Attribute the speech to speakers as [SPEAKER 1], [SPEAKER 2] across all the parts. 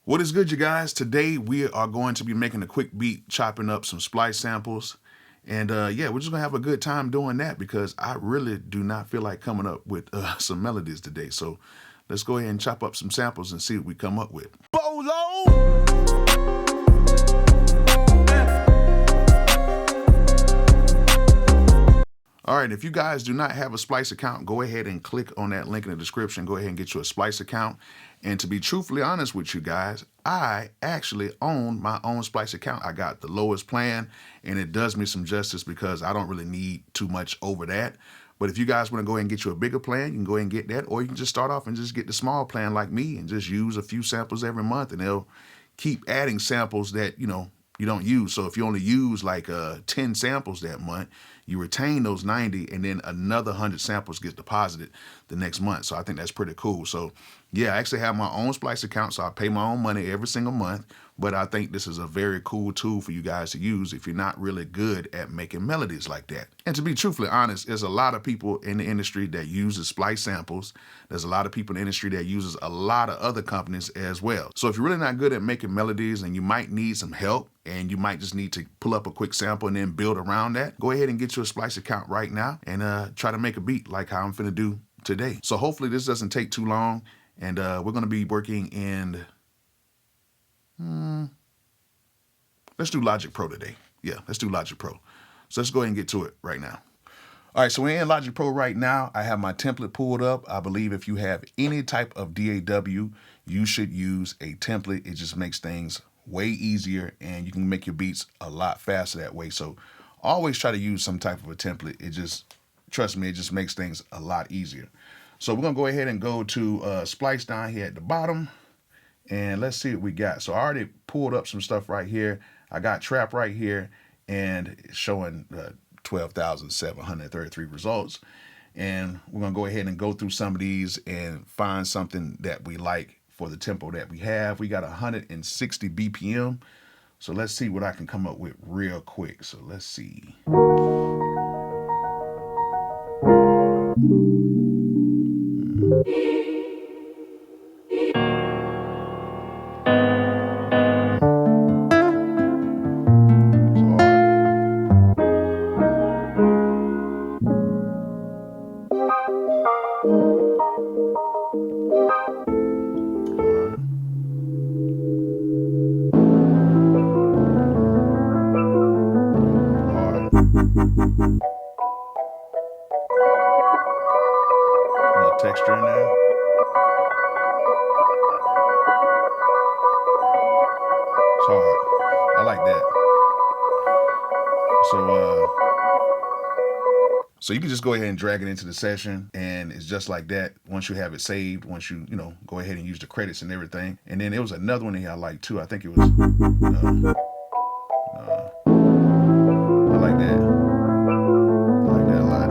[SPEAKER 1] What is good, you guys? Today we are going to be making a quick beat, chopping up some Splice samples. And yeah, we're just gonna have a good time doing that because I really do not feel like coming up with some melodies today. So let's go ahead and chop up some samples and see what we come up with. Bolo! All right, if you guys do not have a Splice account, go ahead and click on that link in the description. Go ahead and get you a Splice account. And to be truthfully honest with you guys, I actually own my own Splice account. I got the lowest plan, and it does me some justice because I don't really need too much over that. But if you guys want to go ahead and get you a bigger plan, you can go ahead and get that, or you can just start off and just get the small plan like me and just use a few samples every month, and they'll keep adding samples that, you don't use. So if you only use like 10 samples that month, you retain those 90 and then another 100 samples gets deposited the next month. So I think that's pretty cool. So yeah, I actually have my own Splice account, so I pay my own money every single month. But I think this is a very cool tool for you guys to use if you're not really good at making melodies like that. And to be truthfully honest, there's a lot of people in the industry that uses Splice samples. There's a lot of people in the industry that uses a lot of other companies as well. So if you're really not good at making melodies and you might need some help and you might just need to pull up a quick sample and then build around that, go ahead and get you a Splice account right now and try to make a beat like how I'm finna do today. So hopefully this doesn't take too long, and we're gonna be working in, let's do Logic Pro today. Yeah, let's do Logic Pro. So let's go ahead and get to it right now. All right, so we're in Logic Pro right now. I have my template pulled up. I believe if you have any type of DAW, you should use a template. It just makes things way easier and you can make your beats a lot faster that way. So always try to use some type of a template. It just, trust me, it just makes things a lot easier. So we're gonna go ahead and go to Splice down here at the bottom, and let's see what we got. So I already pulled up some stuff right here. I got trap right here, and it's showing 12,733 results. And we're gonna go ahead and go through some of these and find something that we like for the tempo that we have. We got 160 BPM. So let's see what I can come up with real quick. So let's see. Little texture in there. It's hard. I like that. So you can just go ahead and drag it into the session, and it's just like that. Once you have it saved, once you go ahead and use the credits and everything. And then there was another one that I liked too. I think it was I like that. I like that a lot.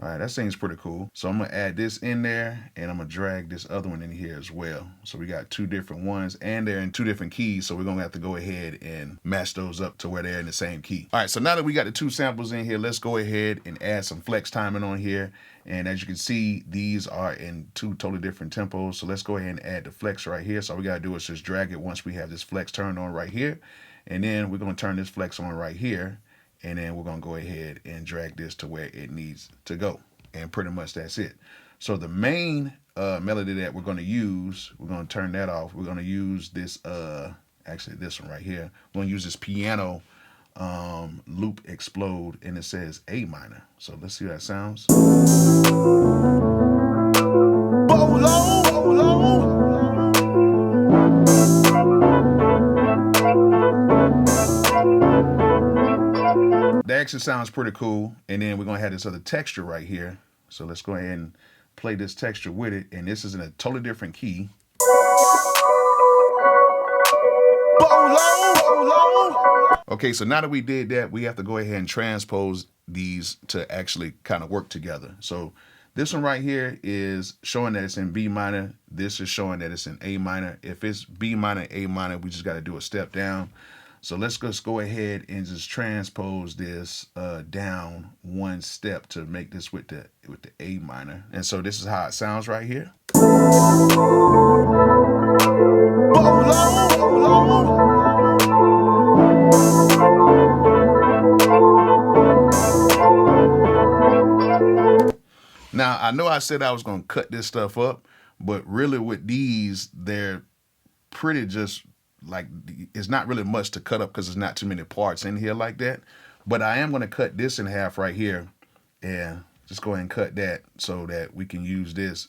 [SPEAKER 1] All right, that seems pretty cool. So I'm gonna add this in there, and I'm gonna drag this other one in here as well. So we got two different ones, and they're in two different keys. So we're gonna have to go ahead and match those up to where they're in the same key. All right, so now that we got the two samples in here, let's go ahead and add some flex timing on here. And as you can see, these are in two totally different tempos. So let's go ahead and add the flex right here. So all we gotta do is just drag it once we have this flex turned on right here. And then we're gonna turn this flex on right here. And then we're gonna go ahead and drag this to where it needs to go. And pretty much that's it. So the main melody that we're gonna use, we're gonna turn that off. We're gonna use this, actually this one right here. We're gonna use this piano loop explode, and it says A minor. So let's see how that sounds. Bolo, bolo. That actually sounds pretty cool. And then we're gonna have this other texture right here. So let's go ahead and play this texture with it. And this is in a totally different key. Bolo, bolo. Okay, so now that we did that, we have to go ahead and transpose these to actually kind of work together. So this one right here is showing that it's in B minor. This is showing that it's in A minor. If it's B minor, A minor, we just got to do a step down. So let's just go ahead and just transpose this down one step to make this with the A minor. And so this is how it sounds right here. know I said I was gonna cut this stuff up, but really with these, they're pretty just like, it's not really much to cut up because there's not too many parts in here like that. But I am gonna cut this in half right here and just go ahead and cut that so that we can use this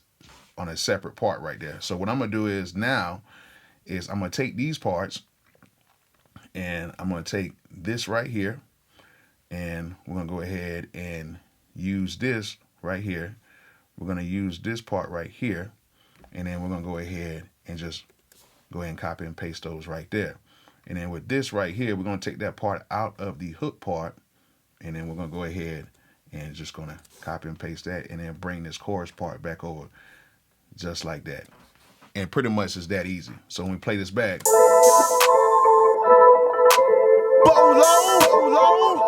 [SPEAKER 1] on a separate part right there. So what I'm gonna do is now is I'm gonna take these parts and I'm gonna take this right here and we're gonna go ahead and use this right here. We're gonna use this part right here, and then we're gonna go ahead and just go ahead and copy and paste those right there. And then with this right here, we're gonna take that part out of the hook part, and then we're gonna go ahead and just gonna copy and paste that, and then bring this chorus part back over just like that. And pretty much it's that easy. So when we play this back, Bolo, Bolo.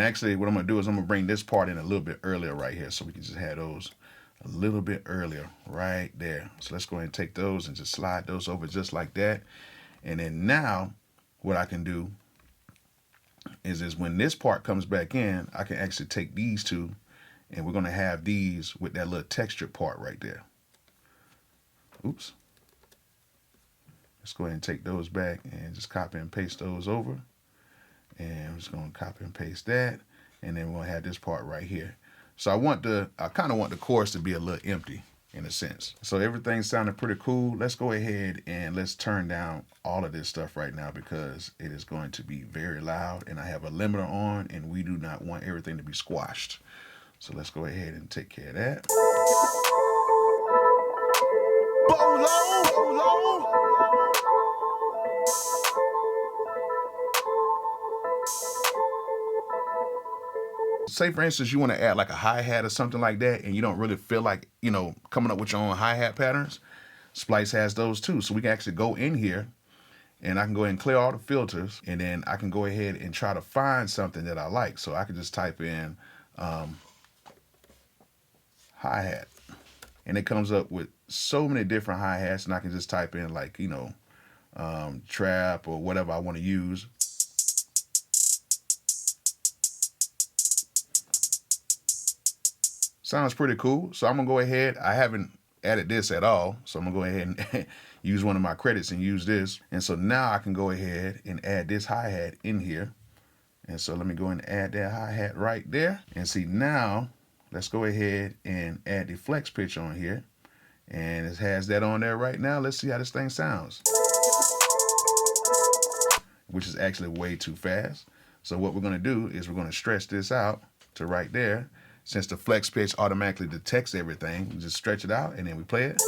[SPEAKER 1] Actually, what I'm gonna do is I'm gonna bring this part in a little bit earlier right here, so we can just have those a little bit earlier right there. So let's go ahead and take those and just slide those over just like that. And then now what I can do is when this part comes back in, I can actually take these two and we're gonna have these with that little texture part right there. Oops. Let's go ahead and take those back and just copy and paste those over. And I'm just going to copy and paste that, and then we'll have this part right here. So I kind of want the chorus to be a little empty in a sense. So everything sounded pretty cool. Let's go ahead and let's turn down all of this stuff right now because it is going to be very loud, and I have a limiter on, and we do not want everything to be squashed. So let's go ahead and take care of that. Bolo, Bolo. Say for instance you want to add like a hi-hat or something like that, and you don't really feel like, you know, coming up with your own hi-hat patterns. Splice has those too, so we can actually go in here and I can go ahead and clear all the filters, and then I can go ahead and try to find something that I like. So I can just type in hi-hat, and it comes up with so many different hi-hats, and I can just type in like, you know, trap or whatever I want to use. Sounds pretty cool. So I'm gonna go ahead, I haven't added this at all, so I'm gonna go ahead and use one of my credits and use this. And so now I can go ahead and add this hi-hat in here. And so let me go and add that hi-hat right there. And see, now let's go ahead and add the flex pitch on here. And it has that on there right now. Let's see how this thing sounds, which is actually way too fast. So what we're gonna do is we're gonna stretch this out to right there. Since the flex pitch automatically detects everything, we just stretch it out and then we play it.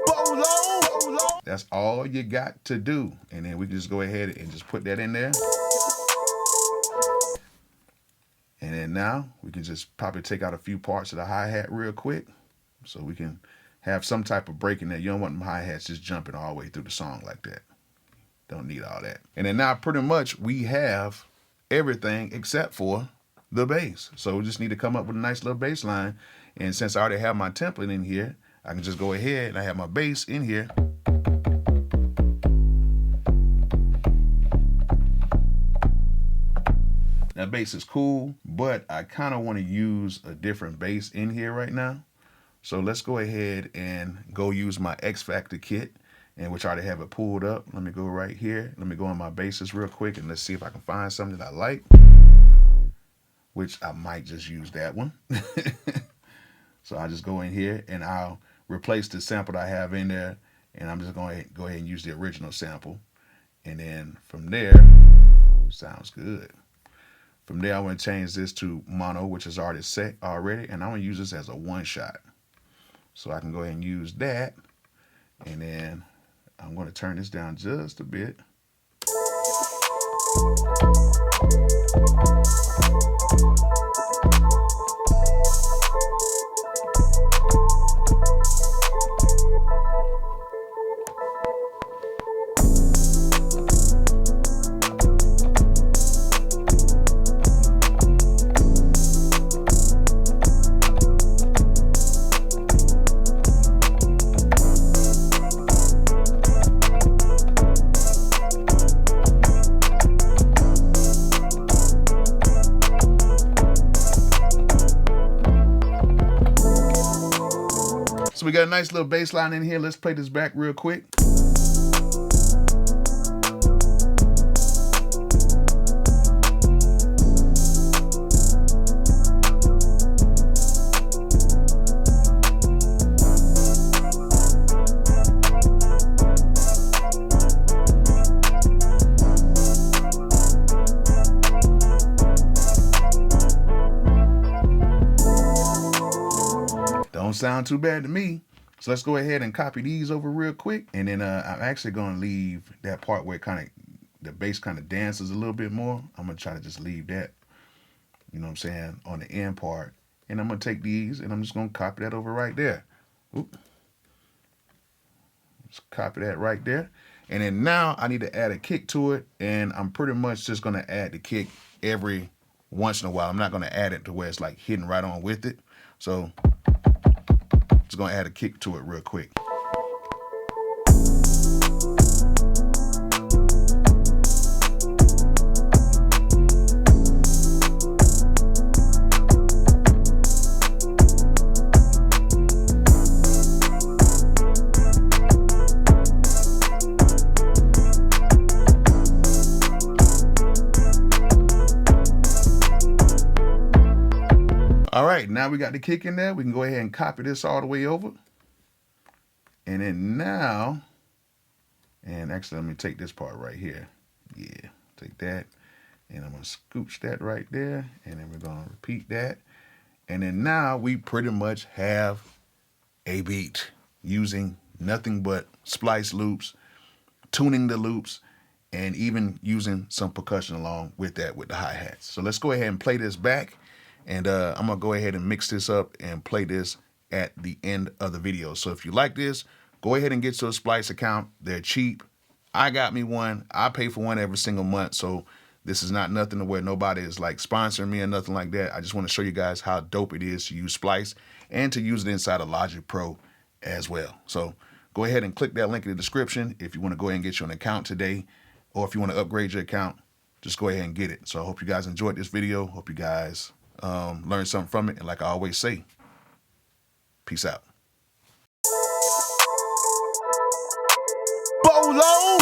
[SPEAKER 1] Bolo, Bolo. That's all you got to do. And then we can just go ahead and just put that in there. And then now we can just probably take out a few parts of the hi-hat real quick so we can have some type of break in there. You don't want them hi-hats just jumping all the way through the song like that. Don't need all that. And then now pretty much we have everything except for the bass. So we just need to come up with a nice little bass line. And since I already have my template in here, I can just go ahead and I have my bass in here. That bass is cool, but I kind of want to use a different bass in here right now. So let's go ahead and go use my X Factor kit, and which I already have it pulled up. Let me go right here. Let me go on my basses real quick and let's see if I can find something that I like, which I might just use that one. So I just go in here and I'll replace the sample that I have in there, and I'm just going to go ahead and use the original sample. And then from there, sounds good. From there, I want to change this to mono, which is already set already, and I'm going to use this as a one shot. So I can go ahead and use that, and then I'm going to turn this down just a bit. So we got a nice little bass line in here. Let's play this back real quick. Don't sound too bad to me. So let's go ahead and copy these over real quick. And then I'm actually going to leave that part where the bass kind of dances a little bit more. I'm going to try to just leave that, you know what I'm saying, on the end part. And I'm going to take these and I'm just going to copy that over right there. Oop. Just copy that right there. And then now I need to add a kick to it. And I'm pretty much just going to add the kick every once in a while. I'm not going to add it to where it's like hitting right on with it. So just going to add a kick to it real quick. All right, now we got the kick in there. We can go ahead and copy this all the way over. And then now, and actually let me take this part right here. Yeah, take that. And I'm going to scooch that right there. And then we're going to repeat that. And then now we pretty much have a beat using nothing but splice loops, tuning the loops, and even using some percussion along with that with the hi-hats. So let's go ahead and play this back. And I'm going to go ahead and mix this up and play this at the end of the video. So if you like this, go ahead and get your Splice account. They're cheap. I got me one. I pay for one every single month. So this is not nothing to where nobody is like sponsoring me or nothing like that. I just want to show you guys how dope it is to use Splice and to use it inside of Logic Pro as well. So go ahead and click that link in the description if you want to go ahead and get you an account today, or if you want to upgrade your account, just go ahead and get it. So I hope you guys enjoyed this video. Hope you guys learn something from it. And like I always say, peace out.
[SPEAKER 2] Bolo.